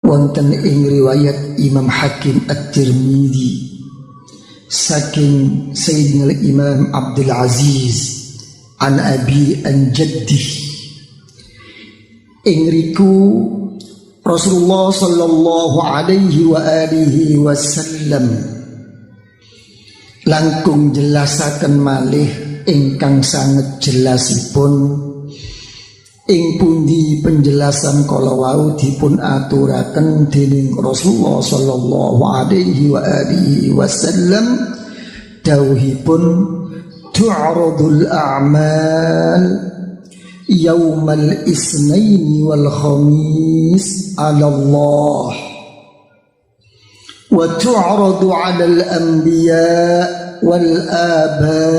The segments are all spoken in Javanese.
wonten ing riwayat Imam Hakim At-Tirmidzi saking Sayyidina Imam Abdul Aziz an abi an jaddi ing riku Rasulullah sallallahu alaihi wa alihi wasallam langkung jelasaken malih ingkang sanget jelasipun ing pundi penjelasan kala wau dipun aturaken dening Rasulullah sallallahu alaihi wa alihi wasallam dawuhipun tu'radul a'mal yaumal isnaini wal khamis 'ala Allah wa tu'radu 'ala al anbiya wal aba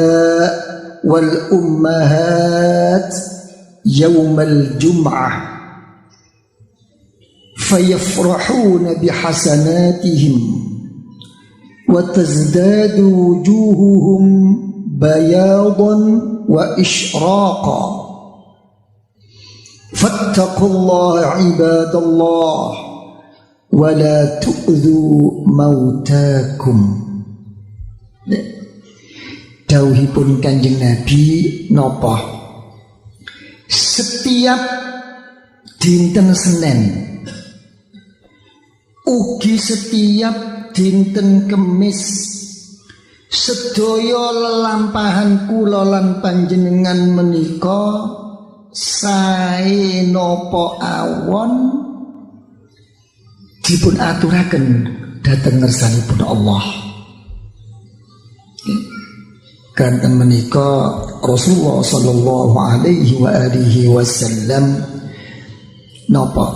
wal ummahat يوم الجمعة فيفرحون بحسناتهم وتزداد وجوههم بياضا وإشراقا فاتقوا الله عباد الله ولا تؤذوا موتاكم. Dawuhipun Kanjeng Nabi napa? Setiap dinten Senin ugi setiap dinten Kemis sedaya lelampahan kula lan panjenengan menika sae napa awon dipun aturaken dhateng ngersanipun Allah. Kanten menika Rasulullah sallallahu alaihi wa alihi wasallam napa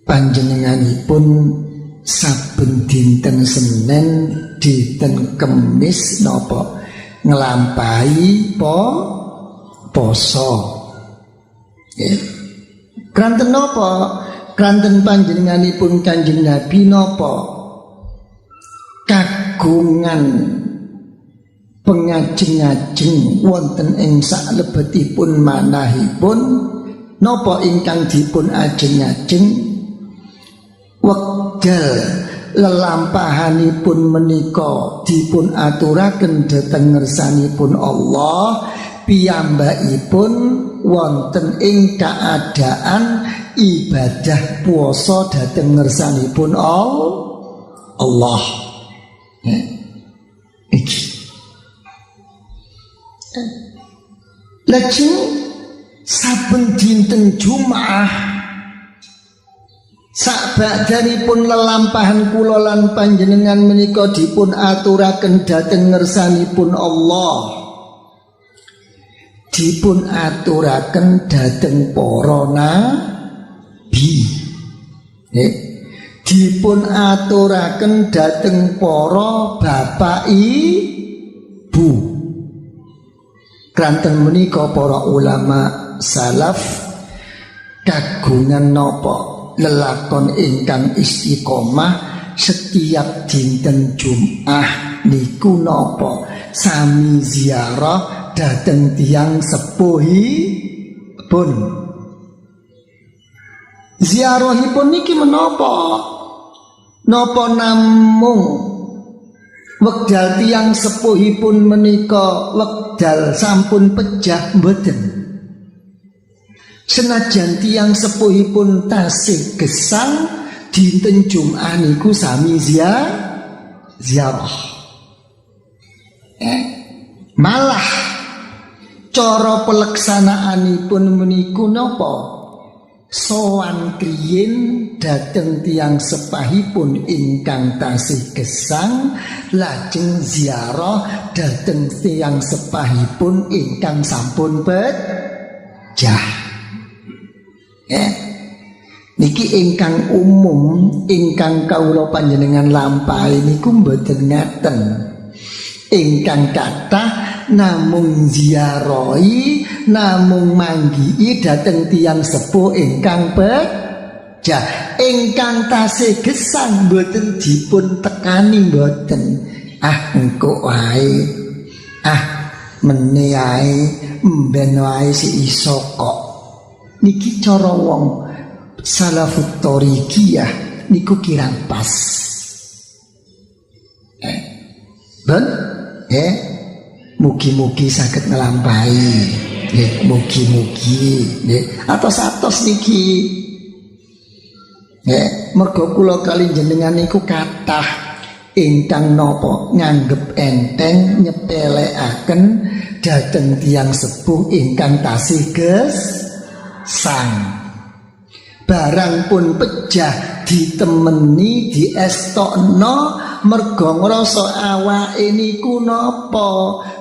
panjenenganipun saben dinten Senin dinten Kemis napa nglampahi poso. Kanten napa? Kanten panjenenganipun Kanjeng Nabi napa? Kagungan pengajeng-ajeng wonten ing salebetipun manahipun napa ingkang dipun ajeng-ajeng wekdal lelampahanipun menika dipun aturaken dhateng ngersanipun Allah piyambakipun wonten ing keadaan ibadah puasa dhateng ngersanipun Allah. Iki lajeng saben dinten Jumat sakbadanipun lelampahan kula lan panjenengan menika dipun aturaken dhateng ngersanipun Allah, dipun aturaken dhateng para nabi, dipun aturaken dhateng para bapak ibu. Kranten menika para ulama salaf kagungan napa lelakon ingkang istiqomah setiap dinten Jumat niku napa sami ziarah dhateng tiyang sepuhipun. Ziarahipun niki menapa? Napa namung wekdal tiyang sepuhipun menika wekdal sampun pejah mboten? Senajan tiyang sepuhipun tasih gesang dinten Jumat niku sami ziarah. Malah cara pelaksanaanipun meniku napa? Sowan kriyin dhateng tiyang sepahipun ingkang tasih gesang lajeng ziarah dhateng tiyang sepahipun ingkang sampun pejah. Niki ingkang umum ingkang kawula panjenengan lampahi niku mboten ngaten. Ingkang kathah namung ziarahi, namung manggihi dhateng tiyang sepuh ingkang pejah, ingkang tasih gesang mboten dipun tekani mboten. Engko wae, mene ae, mben wae si iso kok. Niki cara wong salafut thoriqiyah niku kirang pas. Ben, mugi-mugi saged nglampahi. Mugi-mugi atos-atos niki. Mergo kula kali jenengan niku kathah ingkang napa nganggep enteng nyepelekaken dhateng tiyang sepuh ingkang tasih gesang. Barang pun pejah ditemeni diestokno mergo ngrasa awake niku napa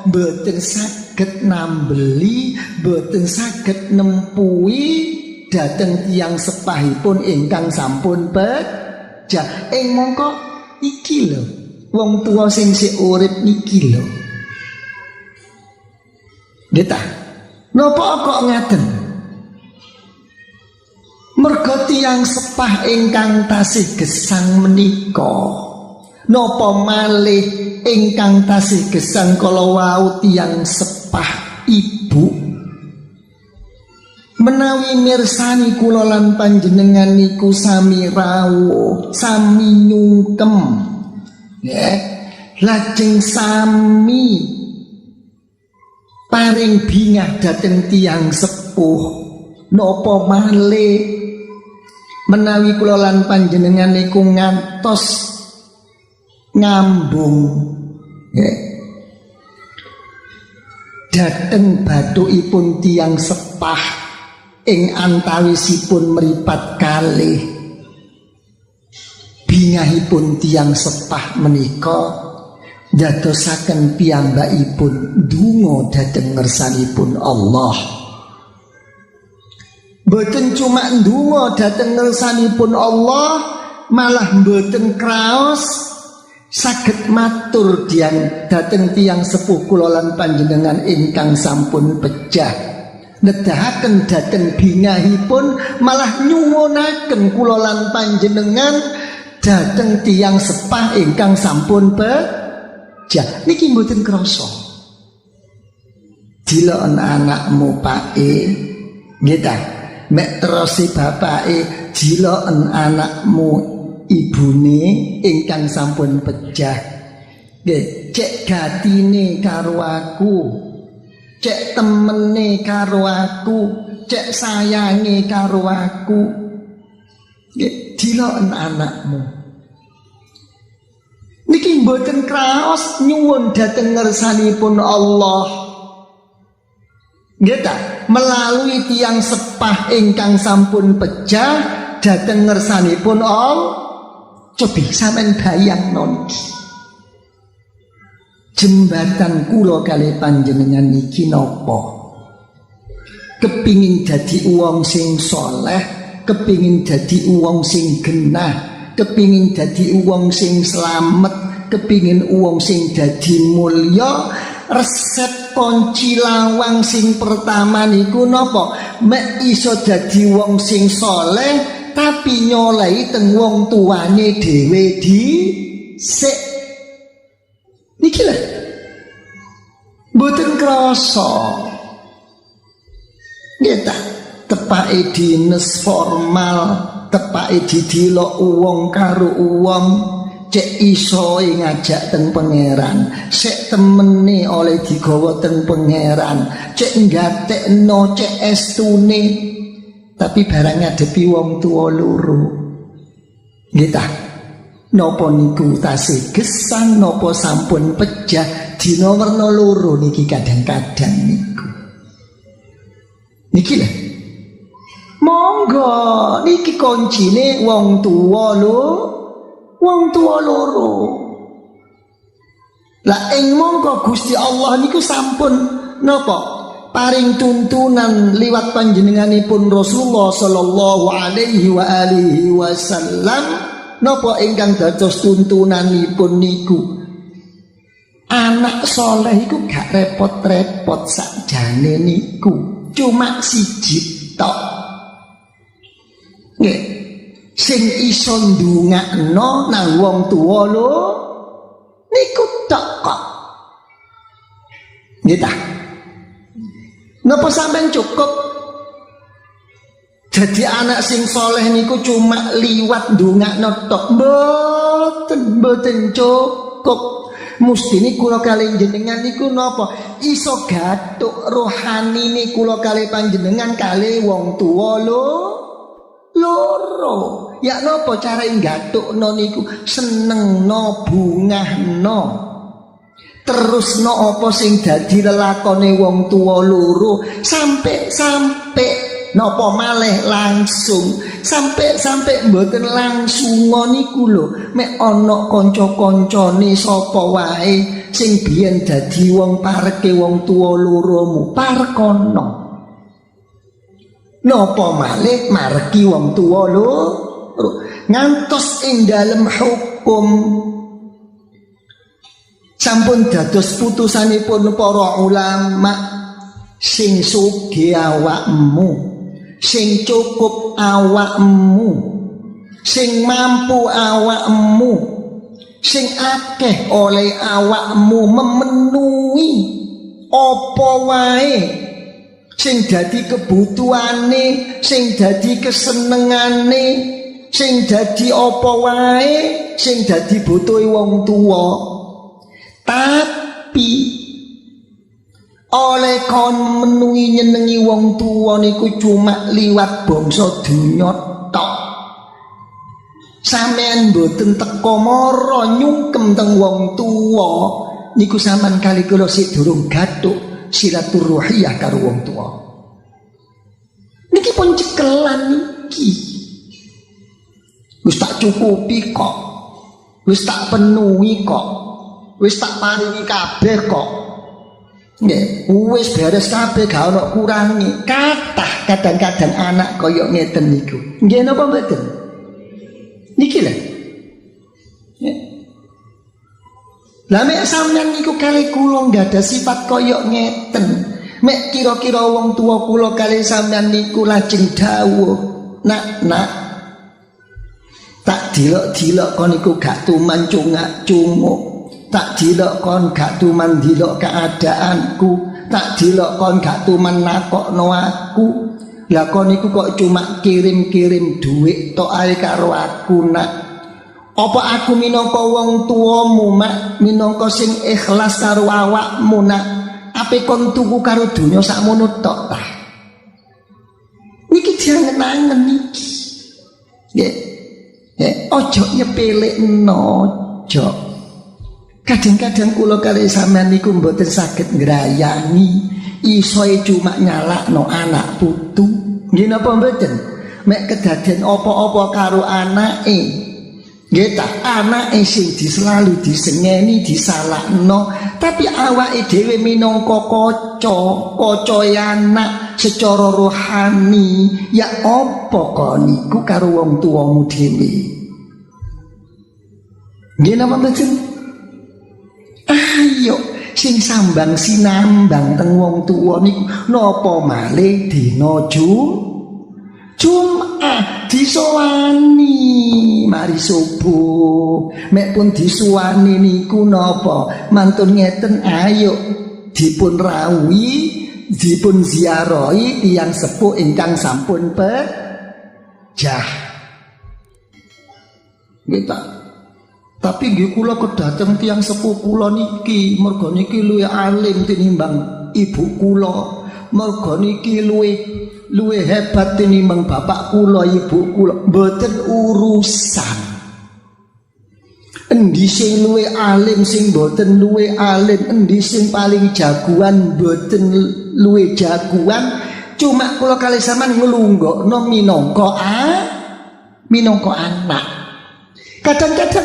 mboten saged nambeli, mboten saged nempuhi dhateng tiyang sepahipun ingkang sampun pejah. Mongko iki lho wong tuwa sing sik urip niki lho. Nggih ta? Napa kok ngaten? Mergo tiyang sepah ingkang tasih gesang menika, napa malih ingkang tasih gesang kala wau tiyang sepah ibu menawi mirsani kula lan panjenengan niku sami rawuh, sami nyungkem, lajeng sami paring bingah dhateng tiyang sepuh, napa malih menawi kula lan panjenengan niku ngantos ngambung dhateng bathukipun tiyang sepah ing antawisipun mripat kalih, bingahipun tiyang sepah menika dadosaken piyambakipun ndonga dhateng ngersanipun Allah. Mboten cuma ndonga dhateng ngersanipun Allah, malah mboten kraos saged matur dhateng tiyang sepuh kula lan panjenengan ingkang sampun pejah, nedahaken dhateng bingahipun, malah nyuwunaken kula lan panjenengan dhateng tiyang sepah ingkang sampun pejah. Niki mboten krasa. Diloken anakmu pake, nggih ta? Mek terusi bapake diloken anakmu ibune ingkang sampun pejah. Nggih, cek gatine karo aku, cek temene karo aku, cek sayange karo aku. Nggih, diloken anakmu. Niki mboten kraos nyuwun dhateng ngersanipun Allah. Nggih ta? Melalui tiyang sepah ingkang sampun pejah dhateng ngersanipun Allah. Cobi sampean bayangno niki. Jembatan kula kali panjenengan niki napa? Kepingin dadi wong sing saleh, kepingin dadi wong sing genah, kepingin dadi wong sing slamet, kepingin wong sing dadi mulya. Resep kunci lawang sing pertama niku napa? Mek iso dadi wong sing saleh tapi nyolei teng wong tuane dhewe dhisik. Niki lho. Mboten krasa. Nggih ta? Tepake dinas formal, tepake didelok wong karo wong. Cek iso ngajak teng pangeran, sek temene oleh digawa teng pangeran, cek nggatekno, cek estune, tapi barang ngadepi wong tuwa loro. Nggih ta? Napa niku tasih gesang, napa sampun pejah dina werna loro niki kadang-kadang niku. Niki lho. Monggo niki kuncine wong tuwa lho. Wong tua loro. Lah ing mongko Gusti Allah niku sampun napa? Paring tuntunan liwat panjenenganipun Rasulullah sallallahu alaihi wa alihi wasallam, napa ingkang dados tuntunanipun niku? Anak soleh iku gak repot-repot sakjane niku, cuma siji tok. Nggih. Sing iso ndongakno nang wong tuwa lho niku tok kok. Nggih ta? Napa sampean cukup Jadi anak sing soleh niku cuma liwat ndongakno tok, mboten cukup. Mustine kula kalih jenengan niku napa? Iso gathuk rohani niku kula kalih panjenengan kalih wong tuwa loro. Ya napa cara gathukno niku? Senengno, bungahno. Terusno apa sing dadi lelakone wong tuwa loro sampai napa malih langsung sampai mboten langsung niku lho mek ana kanca-kancane sapa wae sing biyen dadi wong pareke wong tuwa loromu parkono napa malih margi wong tuwa loro ngantos ing dalem hukum sampun dados putusanipun para ulama sing sugih awakmu, sing cukup awakmu, sing mampu awakmu, sing akeh oleh awakmu memenuhi apa wae sing dadi kebutuhane, sing dadi kesenengane, sing dadi apa wae sing dadi butuhe wong tuwa. Tapi oleh kon menuhi nyenengi wong tuwa niku cuma liwat bangsa dunya tok. Sampeyan mboten teka mara nyungkem teng wong tuwa niku sampean kali kula sik durung gathuk silaturahiyah karo wong tuwa. Niki pun cekelan niki. Wis tak cukupi kok. Wis tak penuhi kok. Wis tak paringi kabeh kok. Nggih, wis beres kabeh gak ono kurangi. Kathah kadang-kadang anak kaya ngeten niku. Nggih napa mboten? Niki lho. Nggih. Lah mek sampeyan niku kali kula nggak ada sifat kaya ngeten. Mek kira-kira wong tua kula kali sampeyan niku lajeng dawuh, "Nak, tak dilok-dilok kon niku gak tuman cungak-cunguk. Tak dilok kon gak tuman dilok keadaanku, tak dilok kon gak tuman nakokno aku. Lah kon niku kok cuma kirim-kirim duit tok ae karo aku, Nak. Apa aku minangka wong tuamu, Mak, minangka sing ikhlas karo awakmu, Nak? Ape kon tuku karo donya sakmono tok ta?" Niki jangan-angen niki. Nggih. Ojo nyepelekno, ojo. Kadang-kadang kula kali sampean niku mboten saged ngrayangi, isoe cuma nyalakno anak putu. Nggih napa mboten? Mek kedaden apa-apa karo anake. Nggih ta, anake sing selalu disengeni, disalahno, tapi awake dhewe minangka kaca anak secara rohani, ya apa kok niku karo wong tuamu dhewe. Nggih napa mboten? Ayo sing sambang sinambang teng wong tuwa niku napa malih dina Jumat disowani mari subuh mek pun disuwani niku napa mantun ngeten ayo dipun rawuhi dipun ziarahi tiyang sepuh ingkang sampun pejah gitu. Tapi nggih kula kedateng tiyang sepuh kula niki, merga niki luwih alim tinimbang ibu kula. Merga niki luwih hebat tinimbang bapak kula, ibu kula. Mboten urusan. Endi sing luwih alim sing mboten luwih alim, endi sing paling jagoan mboten luwih jagoan. Cuma kula kalih sampean nglunggokno minangka anak. Kadang-kadang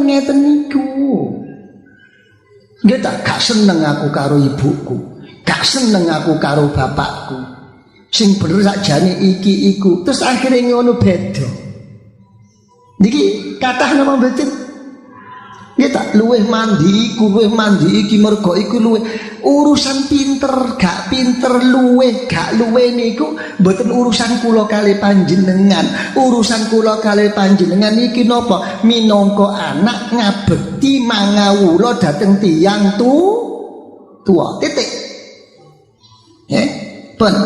ngeten niku. Nggih tak gak seneng aku karo ibuku, gak seneng aku karo bapakku. Sing bener sakjane iki iku. Terus akhirnya ngono beda. Niki kathah napa mboten? Nggih tak luweh mandi iki mergo iku luweh urusan pinter gak pinter luweh gak luweh niku mboten urusan kula kali panjenengan. Urusan kula kali panjenengan iki napa? Minangka anak ngabekti mangawula dhateng tiyang tua. Titik. Pun.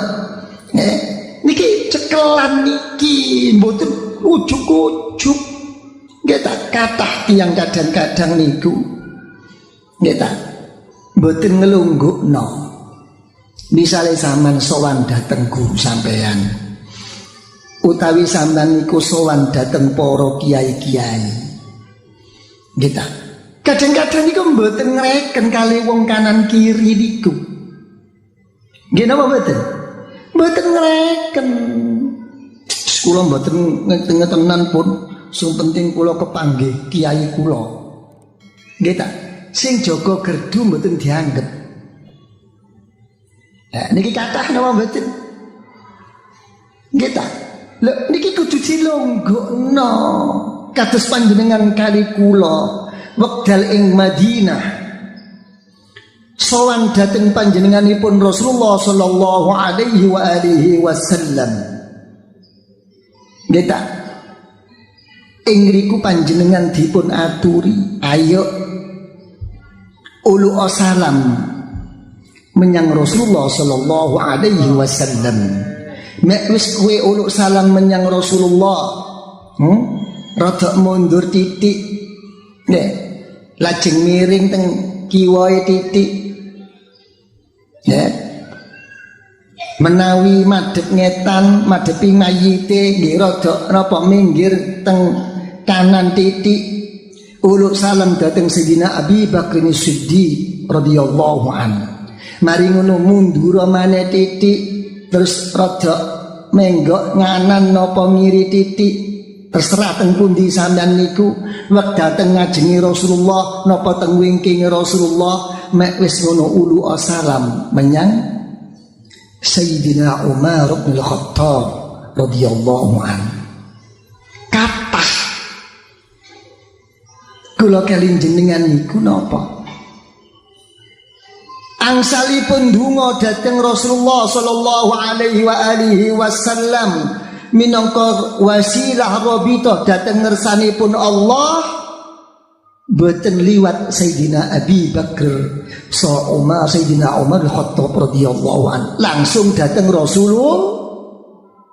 Niki cekelan Dagelan niki mboten ujug-ujug. Nggih ta, kathah tiyang kadang-kadang niku nggih ta mboten nglunggukno. Misale sampean sowan dhateng guru sampean utawi sampean niku sowan dhateng para kiai-kiai. Nggih ta. Kadang-kadang niku mboten ngreken kali wong kanan kiri niku. Nggih napa mboten? Mboten ngreken. Kula mboten ngetenan pun, sing penting kula kepanggih kiai kula. Nggih ta? Sing jaga gerdu mboten dianggep. Nah, niki kathah napa mboten? Nggih ta? Lho niki kudu dilonggokno. Kados panjenengan kali kula wekdal ing Madinah sowan dhateng panjenenganipun Rasulullah sallallahu alaihi wa alihi wasallam. Nggih ta? Ing riku panjenengan dipun aturi, ayo ulu salam menyang Rasulullah sallallahu alaihi wasallam. Mek wis kowe ulu salam menyang Rasulullah, rada mundur titik. Nek lajeng miring teng kiwae titik. Ya. Menawi madhep ngetan, madhepi mayite nggih rada napa minggir teng kanan titik. Uluk salam dhateng Sayyidina Abi Bakar Siddiq radhiyallahu an. Mari ngono mundur maneh titik, terus rada menggok nganan napa ngiri titik. Terserah teng pundi sampean niku, wekdal teng ngajengi Rasulullah napa teng wingking Rasulullah, mek wis ngono ulu salam menyang Sayyidina Umar bin Khattab radhiyallahu an. Kathah kula kelin jenengan niku napa? Angsalipun donga dhateng Rasulullah sallallahu alaihi wa alihi wasallam minangka wasilah rabita dhateng ngersanipun Allah, boten liwat Sayyidina Abi Bakar Sayyidina Umar Khattab radhiyallahu an, langsung dhateng Rasulullah.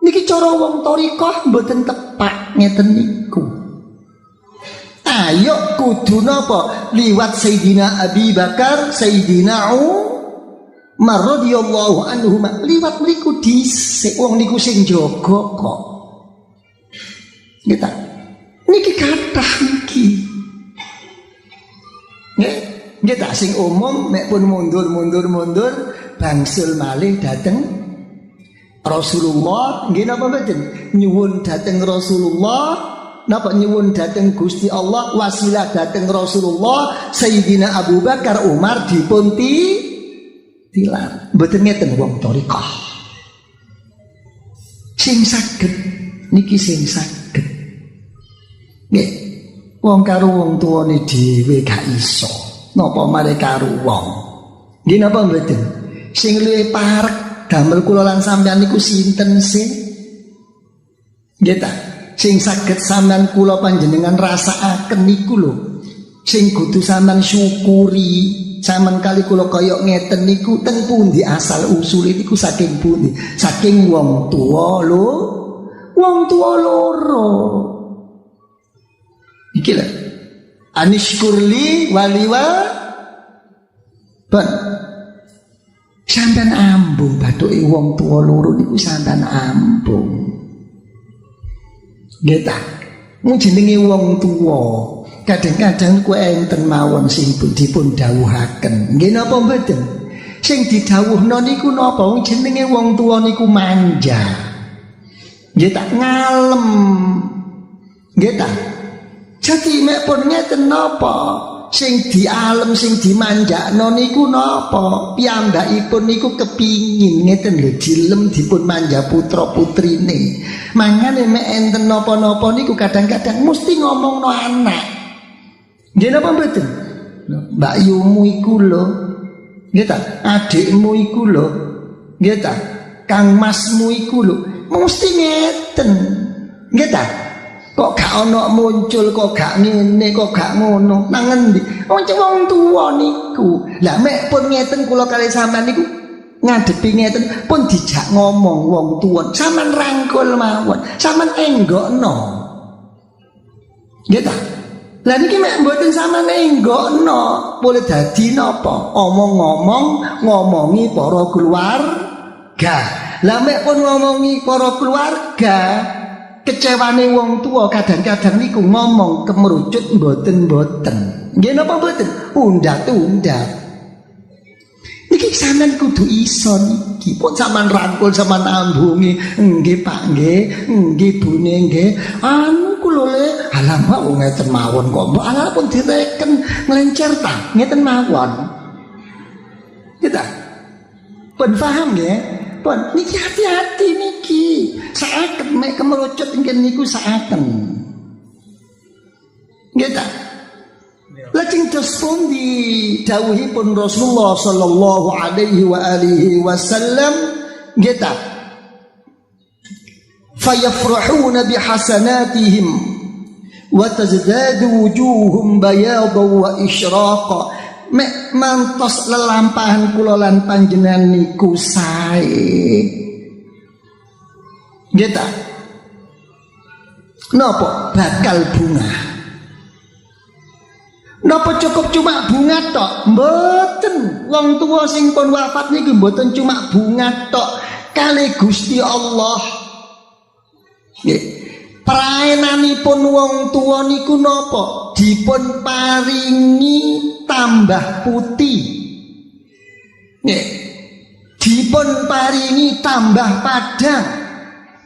Niki cara wong thariqah boten tepak ngeten niku. Ayo kudu napa liwat Sayyidina Abi Bakar Sayyidina Umar radhiyallahu anhu, liwat mriku dhisik, wong niku sing jaga kok. Nggih ta? Niki kathah niki. Nggih ta, sing umum nek pun mundur bangsul malih dhateng Rasulullah. Nggih napa mboten? Nyuwun dhateng Rasulullah, napa nyuwun dhateng Gusti Allah, wasilah dhateng Rasulullah. Sayyidina Abu Bakar Umar dipun tilar. Mboten ngeten wong thariqah. Sing saged niki sing saged. Nggih, wong karo wong tuwane dhewe gak iso. Napa mare karo wong? Nggih napa mboten? Sing luwih parek damel kula lan sampeyan niku sinten sih? Nggih ta? Sing saged sampeyan kula panjenengan rasakaken niku lho. Sing kudu sampeyan syukuri. Sampeyan kali kula kaya ngeten niku teng pundi asal usule niku saking pundi? Saking wong tuwa lho. Wong tuwa loro. Iki lho. Anishkurli waliwa ben sampean ambung bathuke wong tuwa loro niku sampean ambung. Nggih ta? Mung jenenge wong tuwa. Kadang-kadang kuwi enten mawon sing dipun dawuhaken. Nggih napa mboten? Sing didhawuhna niku napa? Wong jenenge wong tuwa niku manja. Nggih tak ngalem. Nggih ta? Jadi mek pun ngeten napa? Sing dialem sing dimanjakno niku napa? Piyambakipun niku kepingin ngeten lho dilem dipun manja putra putrine. Mangane mek enten napa-napa niku kadang-kadang mesti ngomongno anak. Nggih napa mboten? Mbak Yumu iku lho. Nggih ta? Adikmu iku lho. Nggih ta? Kang Masmu iku lho. Mesti ngeten. Nggih ta? Kok gak ono muncul, kok gak ngene, kok gak ngono. Nang endi? Wong tuwa niku. Lah mek pun ngeten kula kali sampean niku ngadepi ngeten pun dijak ngomong wong tuwa, sampean rangkul mawon, sampean enggokno. Nggih ta? Lah niki mek mboten sampean enggokno, boleh dadi napa? Omong-omong ngomongi para keluarga. Lah mek pun ngomongi para keluarga, kecewane wong tua kadang-kadang niku ngomong kemerucut mboten-mboten. Nggih napa mboten? Undat-undat. Niki sampean kudu iso niki. Pun sampean rangkul sampean ambungi, nggih Pak nggih, nggih Bune nggih. Anu kula le, alamak wong ngeten mawon kok. Mbok ala pun direken nglencer ta, ngeten mawon. Kita pun paham nggih? Pun niki hati-hati niki. Saken mek kemerucut nggih niku saken. Nggih ta? Lajeng terus pun didhawuhipun Rasulullah sallallahu alaihi wa alihi wasallam nggih ta, fayafrahuna bihasanatihim wa tazdadu wujuhum bayadan wa isyraqa. Mek mantos lelampahan kula lan panjenengan niku sae nggih ta, napa bakal bunga. Napa cukup cuma bunga tok? Mboten. Wong tuwa sing pun wafat niku mboten cuma bunga tok, kali Gusti Allah. Nggih. Praenanipun wong tuwa niku napa? Dipun paringi tambah putih. Nggih. Dipun paringi tambah padang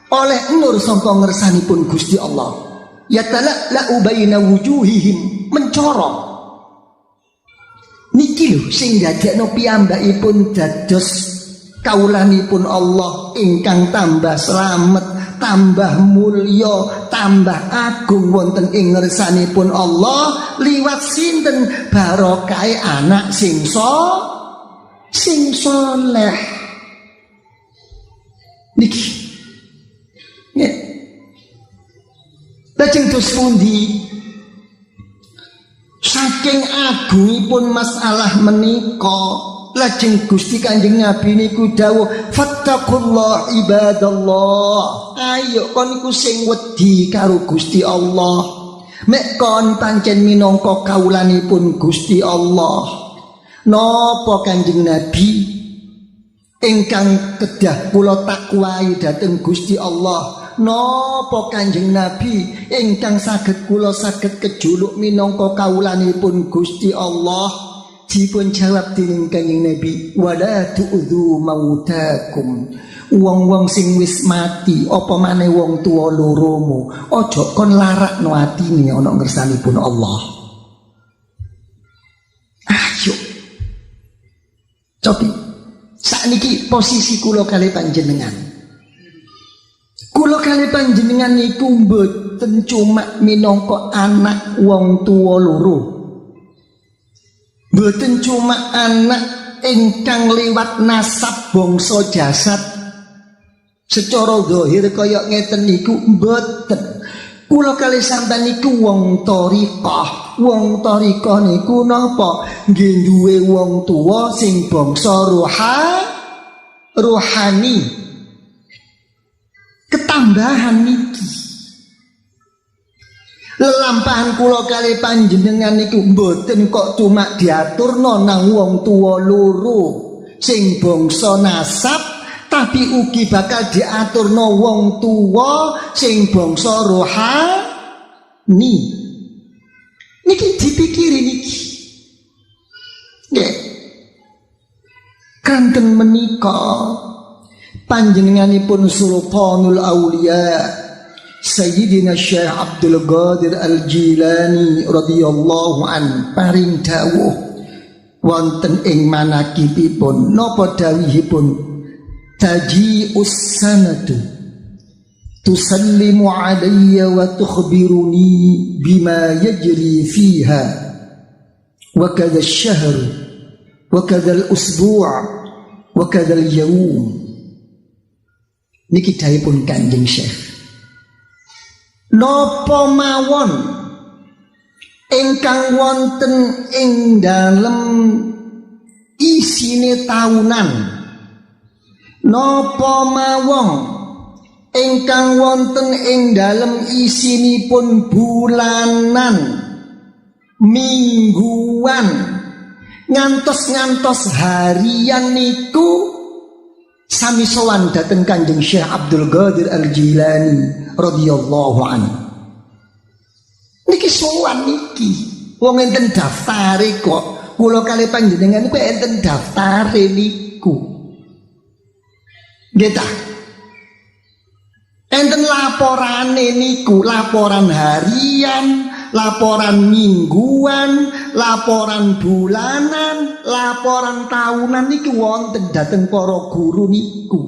oleh nur sangka ngersanipun Gusti Allah. Ya tala'la baina wujuhihim, mencorong. Niki lho sing dadekno piyambakipun dados kawulanipun Allah ingkang tambah slamet, tambah mulya, tambah agung wonten ing ngersanipun Allah liwat sinten? Barokahe anak sing saleh. Niki. Nggih. Lajeng terus pundi? Saking agungipun masalah menika, lajeng Gusti Kanjeng Nabi niku dawuh, fattaqullah ibadallah. Ayo kon niku sing wedi karo Gusti Allah. Mek kon pancen minangka kawulanipun Gusti Allah. Napa Kanjeng Nabi ingkang kedah kula takwai dhateng Gusti Allah? Napa Kanjeng Nabi ingkang saged kula saged kejuluk minangka kawulanipun Gusti Allah? Dipun jawab dening Kanjeng Nabi, wala tu'dzu mautakum. Wong-wong sing wis mati, apa maneh wong tuwa loromu, aja kon larakno atine ana ngersanipun Allah. Ayo. Cobi sakniki posisi kula kali panjenengan. Kula kali panjenengan niku mboten cuma minangka anak wong tuwa loro. Mboten cuma anak ingkang liwat nasab bangsa jasad. Secara zahir kaya ngeten niku mboten. Kula kali sampeyan niku wong thariqah. Wong thariqah niku napa? Nggih duwe wong tuwa sing bangsa rohani. Ketambahan niki lelampahan kula kali panjenengan niku mboten kok cuma diaturno nang wong tuwa loro sing bangsa nasab, tapi ugi bakal diaturno wong tuwa sing bangsa rohani. Niki dipikiri niki nggih kanten menika panjenenganipun Sultanul Auliya Sayyidina Syekh Abdul Qadir Al-Jilani radhiyallahu an paring dawuh wonten ing manakibipun napa dawuhipun, taji'us sanatu tusallimu alayya wa tukhbiruni bima yajri fiha wa kadha asy-syahr wa kadha al-usbu' wa kadha al-yawm. Niki dawuhipun Kanjeng Syekh, napa mawon ingkang wonten ing dalem isine taunan Napa mawon ingkang wonten ing dalem isinipun bulanan, mingguan, ngantos harian niku sami sowan dhateng Kanjeng Syekh Abdul Qadir Al-Jilani radhiyallahu anhu. Niki sowan niki, wong enten daftare kok. Kula kali panjenengan niku enten daftare niku. Nggih ta? Enten laporane niku, laporan harian, laporan mingguan, laporan bulanan, laporan tahunan niku wonten dhateng para guru niku.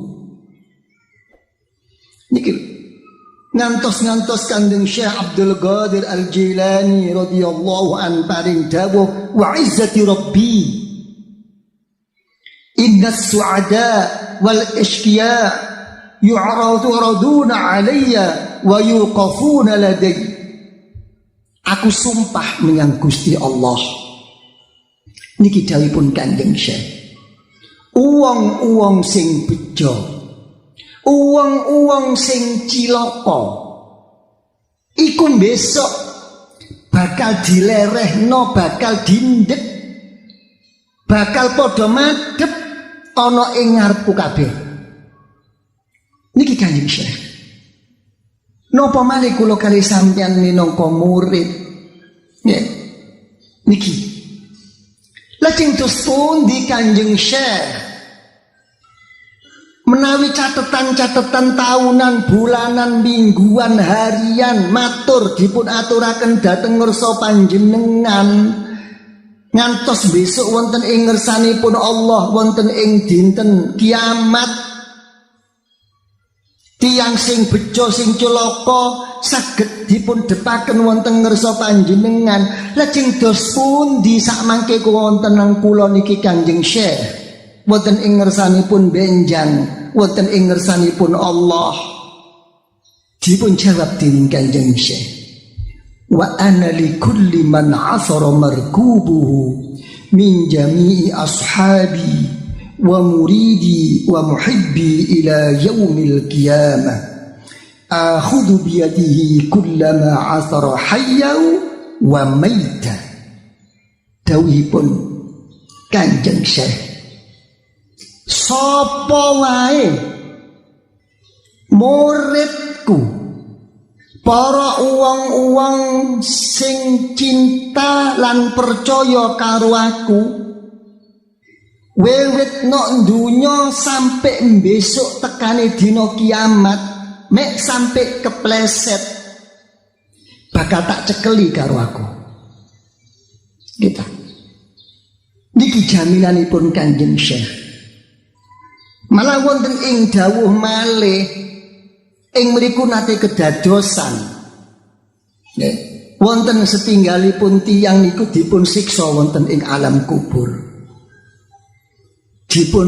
Niki ngantos Kanjeng Syekh Abdul Qadir Al-Jilani radhiyallahu an paring dawuh wa izzati rabbi innas su'ada wal ishqiya yu'raduna alayya wa yuqafuna ladai. Aku sumpah menyang Gusti Allah. Niki dawuhipun Kanjeng Syekh. Uwong-uwong sing bejo, uwong-uwong sing cilaka, iku besok bakal dilerehno, bakal dindek, bakal padha madhep ana ing ngarepku kabeh. Niki Kanjeng Syekh. Napa malih kula kali sampeyan minangka murid. Nggih. Niki. Lajeng dos pundi Kanjeng Syekh menawi catatan-catatan tahunan, bulanan, mingguan, harian matur dipun aturaken dhateng ngarsa panjenengan ngantos besok wonten ing ngersanipun Allah, wonten ing dinten kiamat. Tiyang sing bejo sing celaka saged dipun depaken wonten ngarsa panjenengan. Lajeng dos pundi sakmangke wonten nang kula niki Kanjeng Syekh, wonten ing ngarsanipun benjang, wonten ing ngarsanipun Allah. Dipun jawab dening Kanjeng Syekh, wa ana li kulli man asara markubuhu min jami'i ashabi wa muridi wa muhibbi ila yaumil qiyamah akhudhu biyadihi kullama asara hayyahu wa maita. Dawuhipun Kanjeng Syekh, sapa wae muridku, para uwong-uwong sing cinta lan percaya karo aku, wiwit nok dunya sampai besok tekane dina kiamat, mek sampai kepleset bakal tak cekeli karo aku. Gitu. Niki jaminanipun Kanjeng Syekh. Malah wonten ing dawuh malih ing mriku nate kedadosan. Nggih, wonten setinggalipun tiyang niku dipun siksa wonten ing alam kubur. Dipun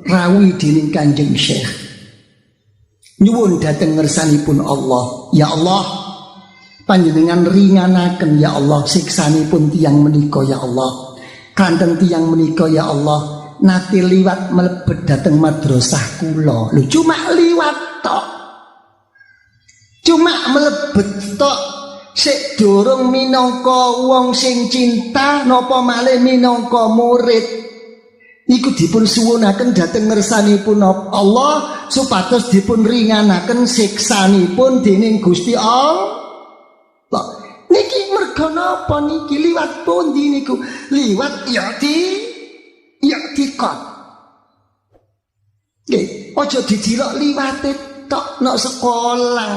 rawi dening Kanjeng Syekh, nyuwun dhateng ngersanipun Allah, ya Allah panjenengan ringanaken ya Allah siksanipun tiyang menika ya Allah. Kantheng tiyang menika ya Allah nate liwat mlebet dhateng madrasah kula. Lho cuma liwat tok, cuma mlebet tok, sik durung minangka wong sing cinta napa malih minangka murid. Iku dipun suwunaken dhateng ngersanipun Allah supados dipun ringanaken siksanipun dening Gusti Allah. Niki merga napa niki, liwat pundi niku? Liwat i'tikad. Nggih, aja didelok liwate tok nok sekolah,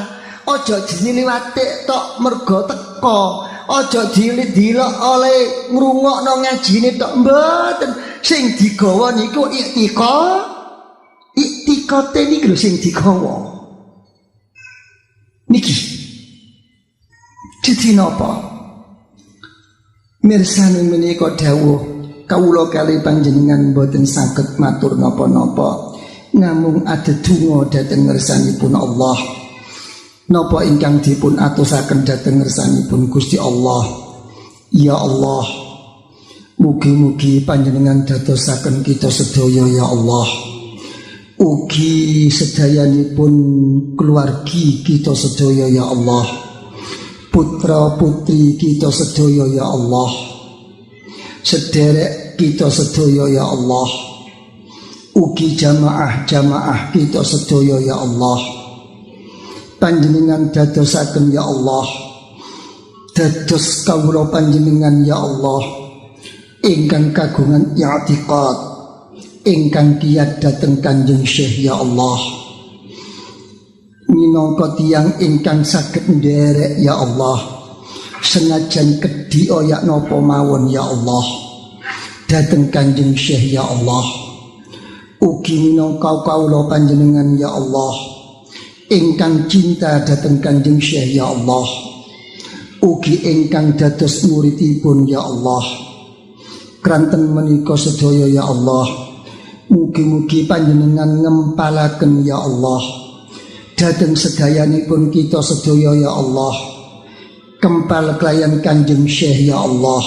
aja diliwate tok merga teka, aja dilok oleh ngrungokno ngajine tok, mboten. Sing digawa niku i'tikate niku lho sing digawa. Niki dadi napa? Mirsani menika dawuh kawula kali panjenengan boten saged matur napa-napa, namung adedonga dhateng ngersanipun Allah. Napa ingkang dipun atusaken dhateng ngersanipun Gusti Allah. Ya Allah, mugi-mugi panjenengan dadosaken kita sedaya ya Allah ugi sedayanipun keluargi kita sedaya ya Allah, putra putri kita sedaya ya Allah, sederek kita sedaya ya Allah, ugi jamaah-jamaah kita sedaya ya Allah, panjenengan dadosaken ya Allah, dados kawula panjenengan ya Allah ingkang kagungan i'tiqad, ingkang kiyat dhateng Kanjeng Syekh ya Allah, minangka tiyang ingkang saged nderek ya Allah, senajan kedhi oyak napa mawon ya Allah dhateng Kanjeng Syekh ya Allah, ugi minangka kawula panjenengan ya Allah ingkang cinta dhateng Kanjeng Syekh ya Allah, ugi ingkang dados muridipun ya Allah. Kranten menika sedaya ya Allah, mugi-mugi panjenengan ngempalaken ya Allah dhateng sedayanipun kita sedaya ya Allah, kempal kelayan Kanjeng Syekh ya Allah,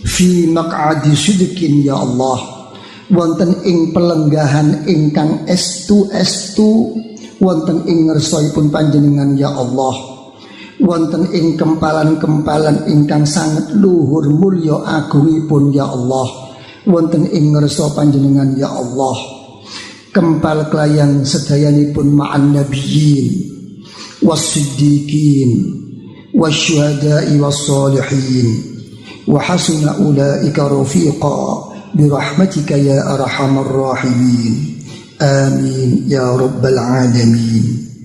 fi maq'adi sidqin ya Allah, wonten ing pelenggahan ingkang estu wonten ing ngersaipun panjenengan ya Allah, wonten ing kempalan-kempalan ingkang sanget luhur mulya agungipun ya Allah, wonten ing ngersa panjenengan ya Allah, kempal kelayan sedayanipun ma'an nabiyyin was-siddiqin wasyuhada'i was-salihin wa hasuna ulaika rafiqa birahmatika ya arhamar rahimin. Amin ya rabbal alamin.